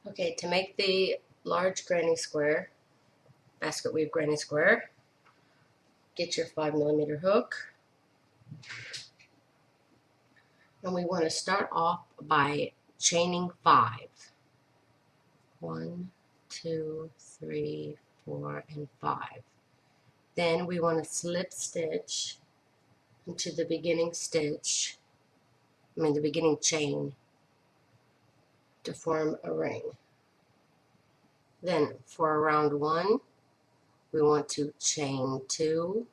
Okay, to make the large granny square, basket weave granny square, get your 5mm hook. And we want to start off by chaining 5. 1, 2, 3, 4, and 5. Then we want to slip stitch into the beginning stitch, the beginning chain, to form a ring. Then for round 1, we want to chain 2,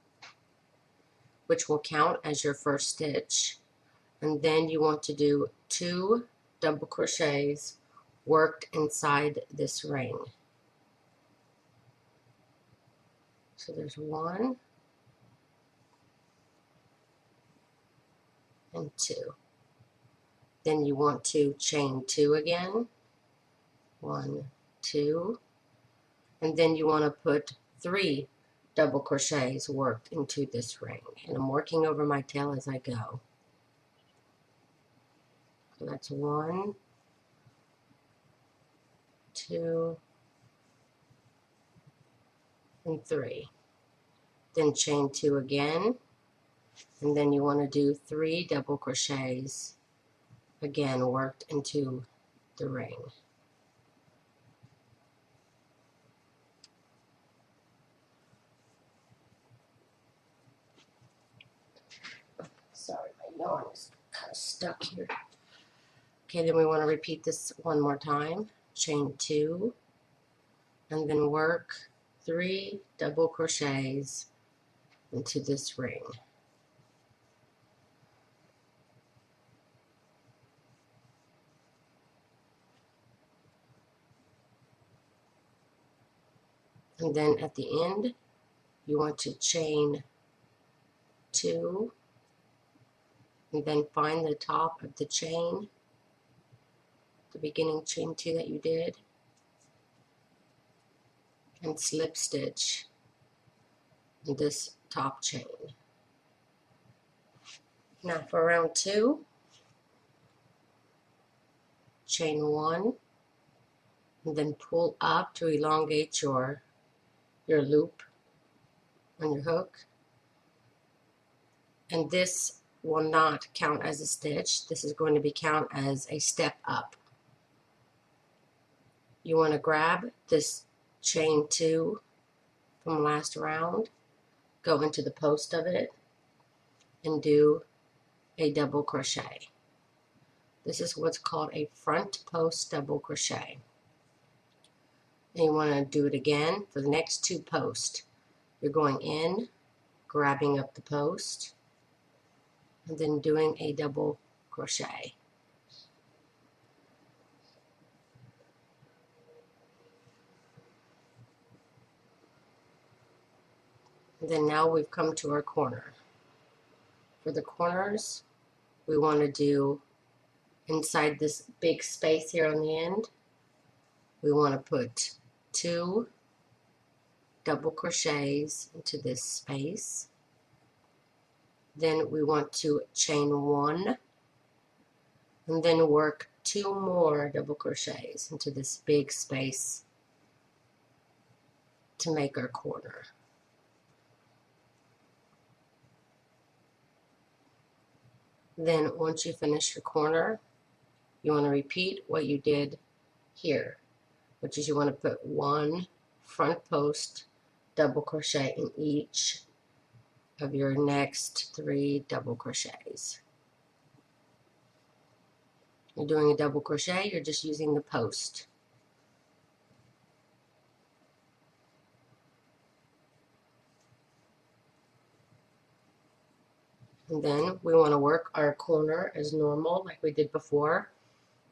which will count as your first stitch. And then you want to do 2 double crochets worked inside this ring. So there's 1 and 2. Then you want to chain 2 again. 1, 2. And then you want to put 3 double crochets worked into this ring. And I'm working over my tail as I go. So that's 1, 2, and 3. Then chain 2 again. And then you want to do 3 double crochets again worked into the ring. Sorry, my yarn is kind of stuck here. Okay, then we want to repeat this one more time. Chain 2, and then work 3 double crochets into this ring. And then at the end, you want to chain 2, and then find the top of the chain, the beginning chain 2 that you did, and slip stitch in this top chain. Now for round 2, chain 1, and then pull up to elongate your loop on your hook. And this will not count as a stitch. This is going to be count as a step up. You want to grab this chain 2 from last round, go into the post of it, and do a double crochet. This is what's called a front post double crochet. And you want to do it again for the next 2 posts. You're going in, grabbing up the post, and then doing a double crochet. And then now we've come to our corner. For the corners, we want to do inside this big space here on the end, we want to put 2 double crochets into this space. Then we want to chain 1 and then work 2 more double crochets into this big space to make our corner. Then once you finish your corner, you want to repeat what you did here, which is you want to put 1 front post double crochet in each of your next 3 double crochets. You're doing a double crochet, you're just using the post. And then we want to work our corner as normal, like we did before.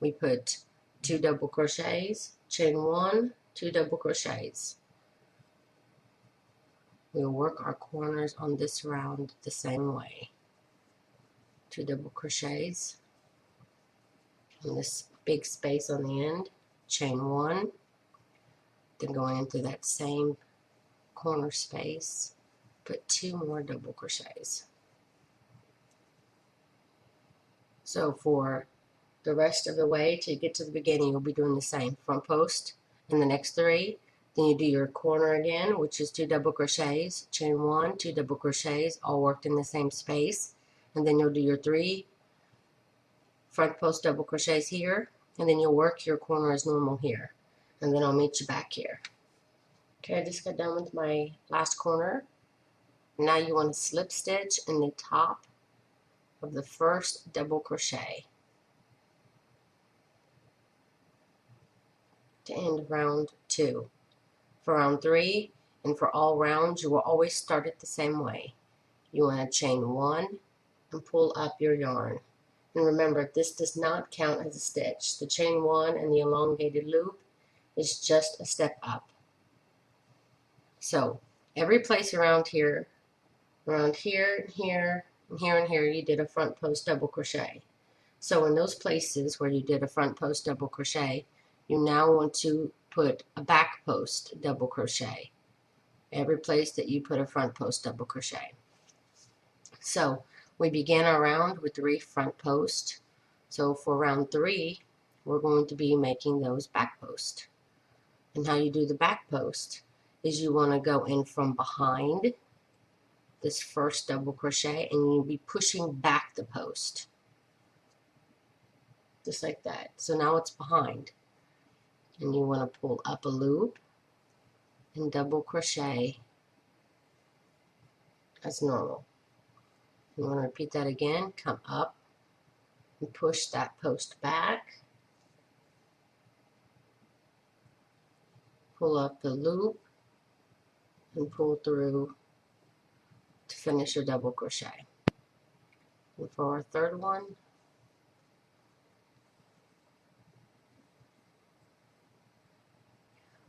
We put 2 double crochets, chain 1, 2 double crochets. We'll work our corners on this round the same way. 2 double crochets in this big space on the end, chain 1, then going into that same corner space, put 2 more double crochets. So for the rest of the way till you get to the beginning. You'll be doing the same front post in the next 3. Then you do your corner again, which is 2 double crochets, chain 1, 2 double crochets, all worked in the same space. And then you'll do your 3 front post double crochets here, and then you'll work your corner as normal here. And then I'll meet you back here. Okay, I just got done with my last corner. Now you want to slip stitch in the top of the first double crochet to end round 2. For round 3 and for all rounds, you will always start it the same way. You want to chain 1 and pull up your yarn. And remember, this does not count as a stitch. The chain 1 and the elongated loop is just a step up. So every place around here, and here, and here, you did a front post double crochet. So in those places where you did a front post double crochet, you now want to put a back post double crochet. Every place that you put a front post double crochet. So we begin our round with 3 front posts. So for round 3, we're going to be making those back posts. And how you do the back post is you want to go in from behind this first double crochet and you'll be pushing back the post. Just like that. So now it's behind. And you want to pull up a loop and double crochet as normal. You want to repeat that again. Come up and push that post back. Pull up the loop and pull through to finish your double crochet. And for our third one,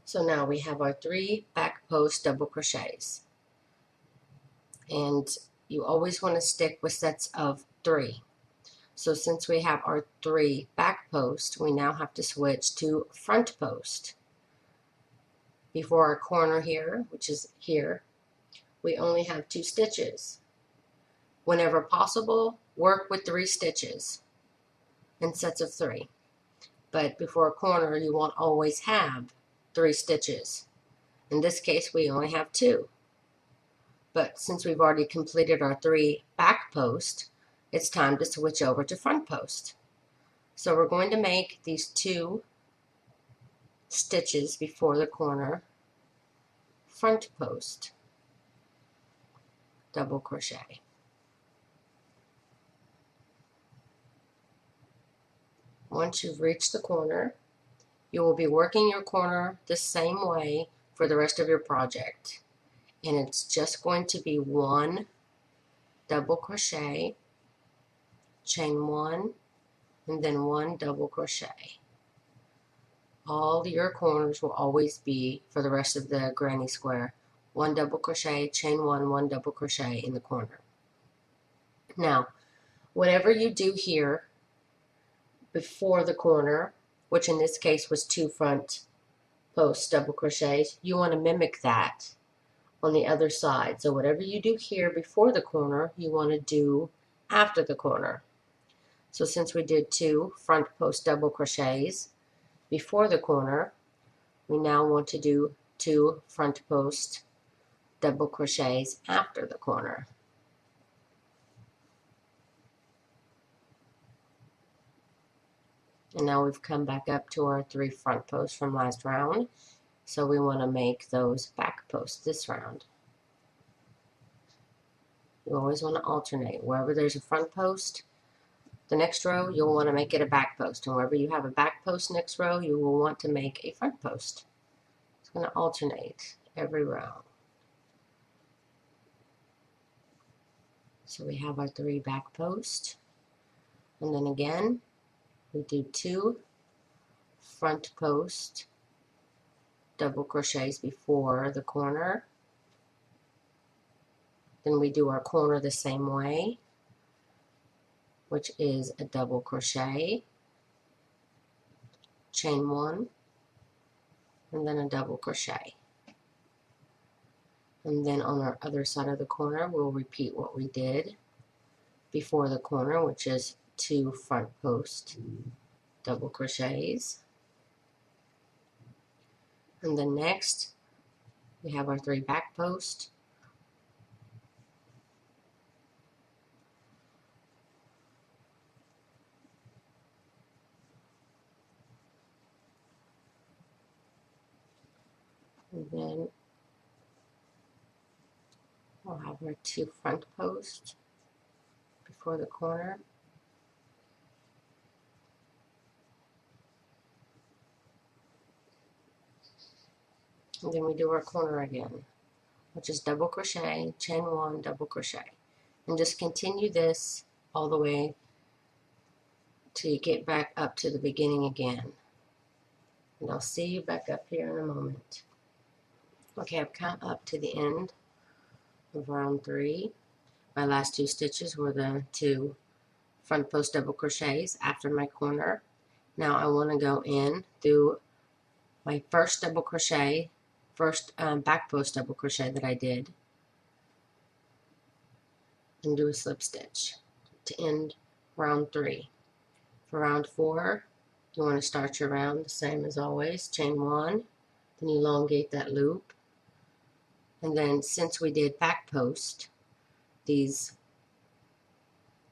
so now we have our 3 back post double crochets. And you always want to stick with sets of 3. So since we have our 3 back posts, we now have to switch to front post. Before our corner here, which is here, we only have 2 stitches. Whenever possible, work with 3 stitches in sets of 3. But before a corner, you won't always have 3 stitches. In this case, we only have 2. But since we've already completed our 3 back posts, it's time to switch over to front post. So we're going to make these 2 stitches before the corner front post double crochet. Once you've reached the corner, you will be working your corner the same way for the rest of your project. And it's just going to be 1 double crochet, chain 1, and then 1 double crochet. All your corners will always be, for the rest of the granny square, 1 double crochet, chain 1, 1 double crochet in the corner. Now, whatever you do here before the corner, which in this case was 2 front post double crochets, you want to mimic that on the other side. So whatever you do here before the corner, you want to do after the corner. So since we did 2 front post double crochets before the corner, we now want to do 2 front post double crochets after the corner. And now we've come back up to our 3 front posts from last round. So we want to make those back posts this round. You always want to alternate. Wherever there's a front post, the next row, you'll want to make it a back post. And wherever you have a back post next row, you will want to make a front post. It's going to alternate every round. So we have our 3 back posts. And then again, we do 2 front post double crochets before the corner. Then we do our corner the same way, which is a double crochet, chain 1, and then a double crochet. And then on our other side of the corner, we'll repeat what we did before the corner, which is 2 front post double crochets. And then next we have our 3 back posts. And then we'll have our 2 front posts before the corner. And then we do our corner again, which is double crochet, chain 1, double crochet. And just continue this all the way till you get back up to the beginning again. And I'll see you back up here in a moment. Okay, I've come up to the end of round 3. My last 2 stitches were the 2 front post double crochets after my corner. Now I want to go in through my first double crochet, back post double crochet that I did, and do a slip stitch to end round 3. For round 4, you want to start your round the same as always, chain 1, then elongate that loop, and then since we did back post, these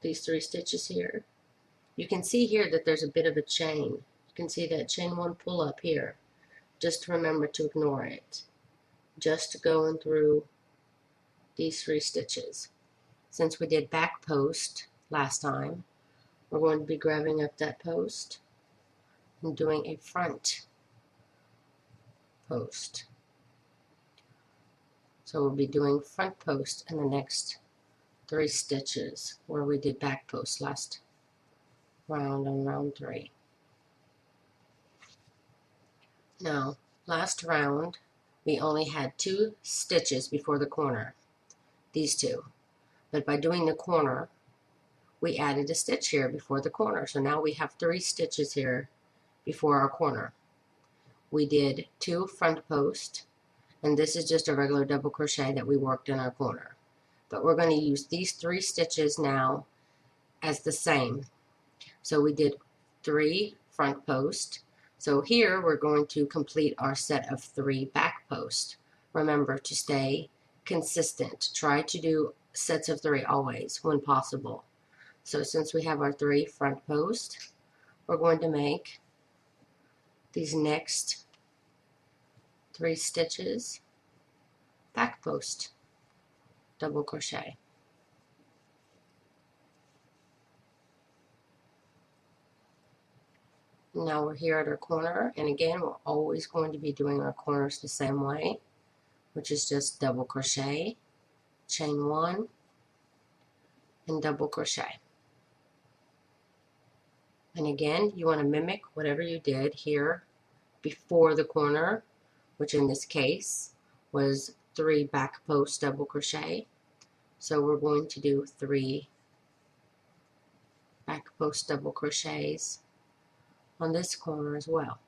3 stitches here, you can see here that there's a bit of a chain. You can see that chain 1 pull up here. Just remember to ignore it. Just going through these 3 stitches. Since we did back post last time, we're going to be grabbing up that post and doing a front post. So we'll be doing front post in the next 3 stitches where we did back post last round on round 3. Now, last round we only had 2 stitches before the corner, these 2. But by doing the corner, we added a stitch here before the corner. So now we have 3 stitches here before our corner. We did 2 front post, and this is just a regular double crochet that we worked in our corner. But we're going to use these 3 stitches now as the same. So we did 3 front post. So here we're going to complete our set of 3 back posts. Remember to stay consistent. Try to do sets of 3 always when possible. So since we have our 3 front posts, we're going to make these next 3 stitches back post double crochet. Now we're here at our corner, and again we're always going to be doing our corners the same way, which is just double crochet, chain 1, and double crochet. And again, you want to mimic whatever you did here before the corner, which in this case was 3 back post double crochet. So we're going to do 3 back post double crochets on this corner as well.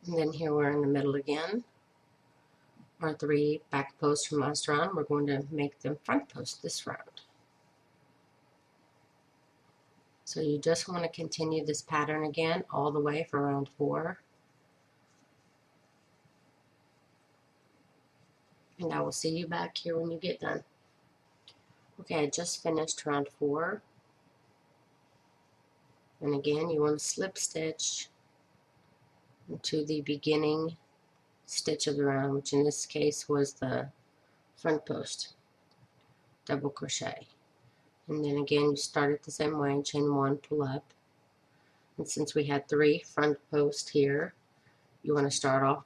And then here we're in the middle again. Our 3 back posts from last round, we're going to make them front post this round. So you just want to continue this pattern again all the way for round 4. And I will see you back here when you get done. Okay, I just finished round 4. And again, you want to slip stitch into the beginning stitch of the round, which in this case was the front post double crochet. And then again, you start it the same way, chain 1, pull up. And since we had 3 front posts here, you want to start off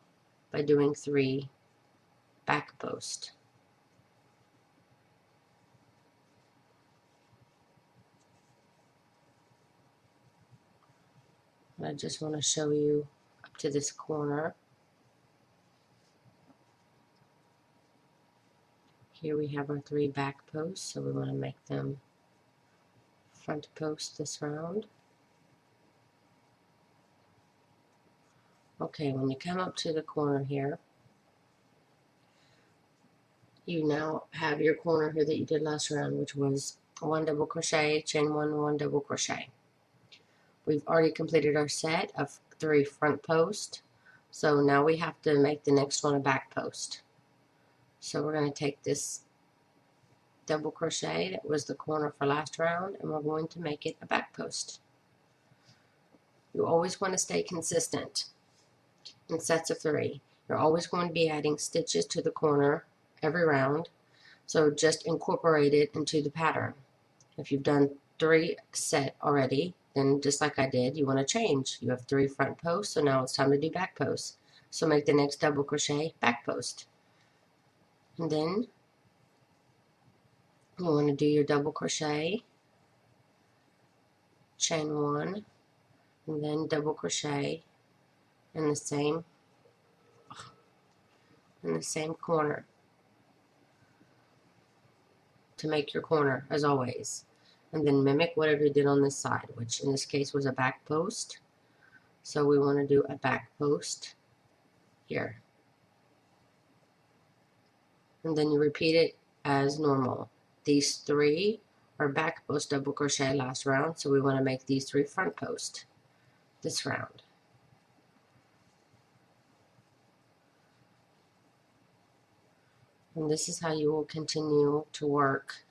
by doing 3 back post. I just want to show you up to this corner. Here we have our 3 back posts, so we want to make them front post this round. Okay, when you come up to the corner here, you now have your corner here that you did last round, which was 1 double crochet, chain 1, 1 double crochet. We've already completed our set of 3 front posts, so now we have to make the next one a back post. So we're going to take this double crochet that was the corner for last round, and we're going to make it a back post. You always want to stay consistent in sets of 3. You're always going to be adding stitches to the corner every round, so just incorporate it into the pattern. If you've done 3 set already, then just like I did, you want to change. You have 3 front posts, so now it's time to do back posts. So make the next double crochet back post. And then you want to do your double crochet, chain 1, and then double crochet in the same corner to make your corner, as always. And then mimic whatever you did on this side, which in this case was a back post. So we want to do a back post here. And then you repeat it as normal. These 3 are back post double crochet last round, so we want to make these 3 front post this round. And this is how you will continue to work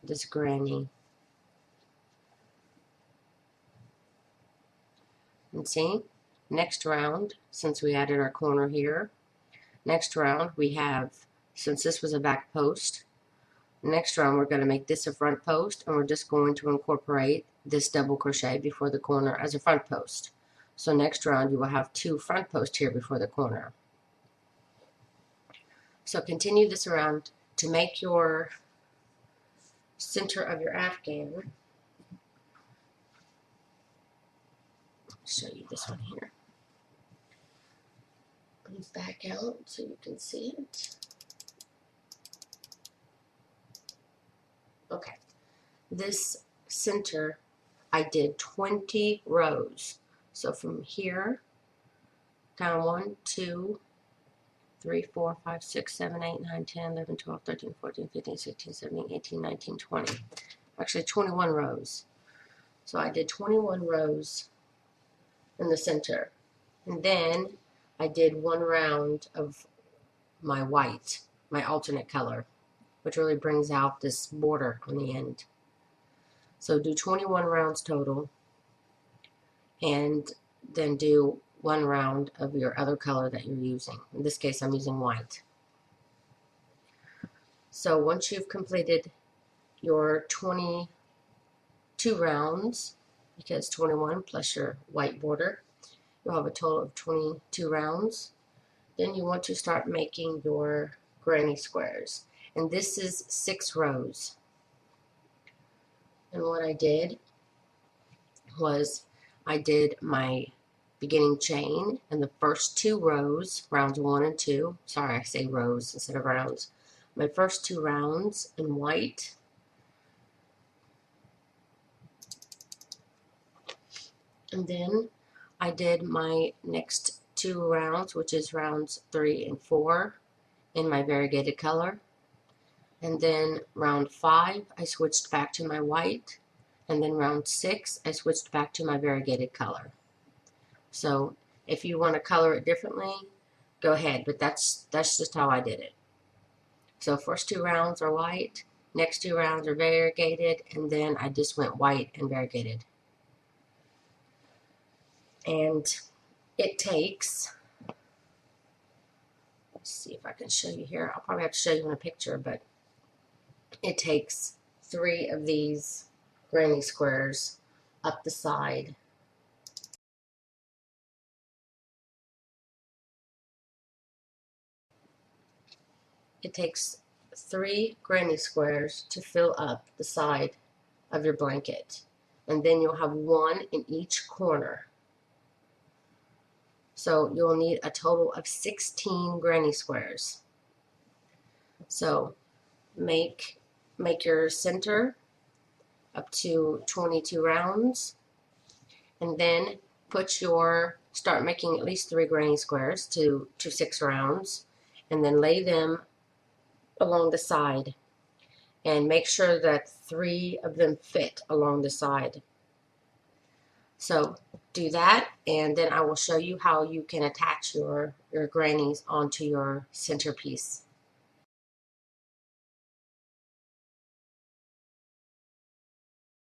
this granny. And see, next round, since we added our corner here, next round we have, since this was a back post, next round we're going to make this a front post, and we're just going to incorporate this double crochet before the corner as a front post. So next round you will have 2 front posts here before the corner. So continue this around to make your center of your afghan. I'll show you this one here. Please back out so you can see it. Okay, this center I did 20 rows. So from here down 1, 2, 3, 4, 5, 6, 7, 8, 9, 10, 11, 12, 13, 14, 15, 16, 17, 18, 19, 20. Actually 21 rows. So I did 21 rows in the center. And then I did 1 round of my white, my alternate color, which really brings out this border on the end. So do 21 rounds total, and then do 1 round of your other color that you're using. In this case, I'm using white. So once you've completed your 22 rounds, because 21 plus your white border, you'll have a total of 22 rounds. Then you want to start making your granny squares. And this is 6 rows. And what I did was I did my beginning chain in the first 2 rows, rounds 1 and 2. Sorry, I say rows instead of rounds. My first 2 rounds in white. And then I did my next 2 rounds, which is rounds 3 and 4, in my variegated color. And then round 5, I switched back to my white. And then round 6, I switched back to my variegated color. So if you want to color it differently, go ahead, but that's just how I did it. So first 2 rounds are white, next 2 rounds are variegated, and then I just went white and variegated. And it takes, let's see if I can show you here. I'll probably have to show you in a picture, but it takes 3 of these granny squares up the side. It takes 3 granny squares to fill up the side of your blanket. And then you'll have 1 in each corner. So you'll need a total of 16 granny squares. So make your center up to 22 rounds, and then start making at least 3 granny squares to 6 rounds, and then lay them along the side and make sure that 3 of them fit along the side. So do that, and then I will show you how you can attach your grannies onto your centerpiece.